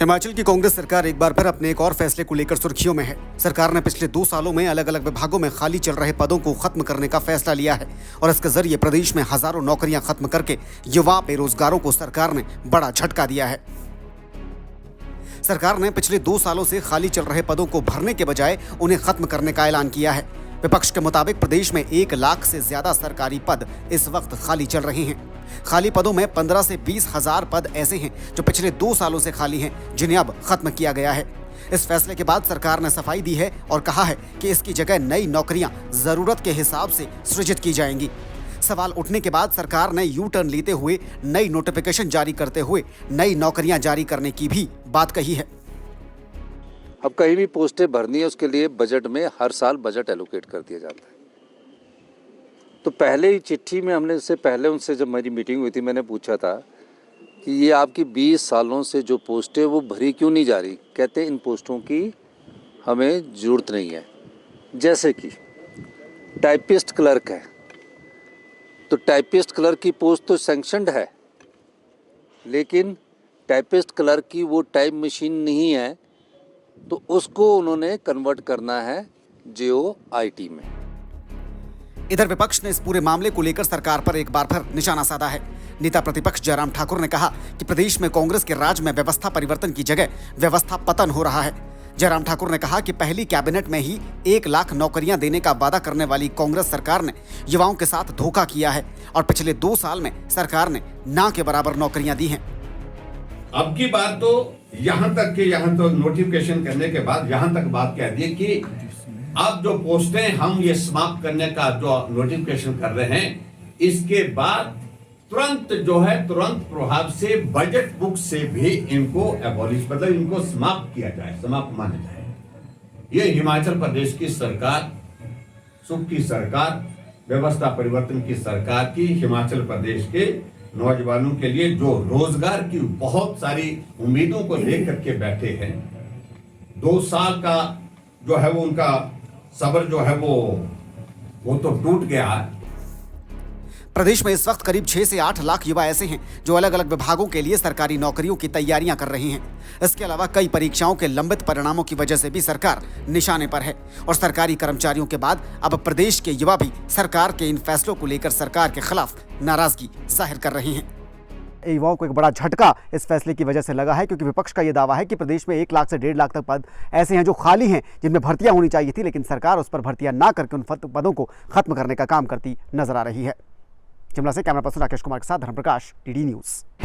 हिमाचल की कांग्रेस सरकार एक बार फिर अपने एक और फैसले को लेकर सुर्खियों में है। सरकार ने पिछले 2 सालों में अलग अलग विभागों में खाली चल रहे पदों को खत्म करने का फैसला लिया है और इसके जरिए प्रदेश में हजारों नौकरियां खत्म करके युवा बेरोजगारों को सरकार ने बड़ा झटका दिया है। सरकार ने पिछले 2 सालों से खाली चल रहे पदों को भरने के बजाय उन्हें खत्म करने का ऐलान किया है। विपक्ष के मुताबिक प्रदेश में 1 लाख से ज्यादा सरकारी पद इस वक्त खाली चल रहे हैं। खाली पदों में 15 से 20 हजार पद ऐसे हैं जो पिछले 2 सालों से खाली हैं, जिन्हें अब खत्म किया गया है। इस फैसले के बाद सरकार ने सफाई दी है और कहा है कि इसकी जगह नई नौकरियां जरूरत के हिसाब से सृजित की जाएंगी। सवाल उठने के बाद सरकार ने यू टर्न लेते हुए नई नोटिफिकेशन जारी करते हुए नई नौकरियां जारी करने की भी बात कही है। अब कहीं भी पोस्टें भरनी है, उसके लिए बजट में हर साल बजट एलोकेट कर दिया जाता है। तो पहले ही चिट्ठी में हमने इससे पहले उनसे जब मेरी मीटिंग हुई थी, मैंने पूछा था कि ये आपकी 20 सालों से जो पोस्टें वो भरी क्यों नहीं जा रही। कहते इन पोस्टों की हमें ज़रूरत नहीं है। जैसे कि टाइपिस्ट क्लर्क है, तो टाइपिस्ट क्लर्क की पोस्ट तो सैंक्शनड है, लेकिन टाइपिस्ट क्लर्क की वो टाइप मशीन नहीं है, तो उसको उन्होंने कन्वर्ट करना है JOIT में। इधर विपक्ष ने इस पूरे मामले को लेकर सरकार पर एक बार फिर निशाना साधा है। नेता प्रतिपक्ष जयराम ठाकुर ने कहा कि प्रदेश में कांग्रेस के राज में व्यवस्था परिवर्तन की जगह व्यवस्था पतन हो रहा है। जयराम ठाकुर ने कहा कि पहली कैबिनेट में ही 1 लाख नौकरियां देने का वादा करने वाली कांग्रेस सरकार ने युवाओं के साथ धोखा किया है और पिछले 2 साल में सरकार ने ना के बराबर नौकरियां दी हैं। अब की बात तो यहाँ तक कि यहाँ तो नोटिफिकेशन करने के बाद यहाँ तक बात कह दी कि अब जो पोस्टें हम ये समाप्त करने का जो नोटिफिकेशन कर रहे हैं, इसके बाद तुरंत प्रभाव से बजट बुक से भी इनको एबॉलिश मतलब इनको समाप्त किया जाए, समाप्त माना जाए। ये हिमाचल प्रदेश की सरकार, सुख की सरकार, व्यवस्था परिवर्तन की सरकार की हिमाचल प्रदेश के नौजवानों के लिए जो रोजगार की बहुत सारी उम्मीदों को लेकर के बैठे हैं, 2 साल का जो है वो उनका सब्र जो है वो तो टूट गया है। प्रदेश में इस वक्त करीब 6 से 8 लाख युवा ऐसे हैं जो अलग अलग विभागों के लिए सरकारी नौकरियों की तैयारियां कर रहे हैं। इसके अलावा कई परीक्षाओं के लंबित परिणामों की वजह से भी सरकार निशाने पर है और सरकारी कर्मचारियों के बाद अब प्रदेश के युवा भी सरकार के इन फैसलों को लेकर सरकार के खिलाफ नाराजगी जाहिर कर रहे हैं। युवाओं को एक बड़ा झटका इस फैसले की वजह से लगा है, क्योंकि विपक्ष का यह दावा है कि प्रदेश में 1 लाख से 1.5 लाख तक पद ऐसे हैं जो खाली हैं, जिनमें भर्तियां होनी चाहिए थी, लेकिन सरकार उस पर भर्तियां ना करके उन पदों को खत्म करने का काम करती नजर आ रही है। शिमला से कैमरा पर्सन राकेश कुमार के साथ धर्मप्रकाश, DD न्यूज़।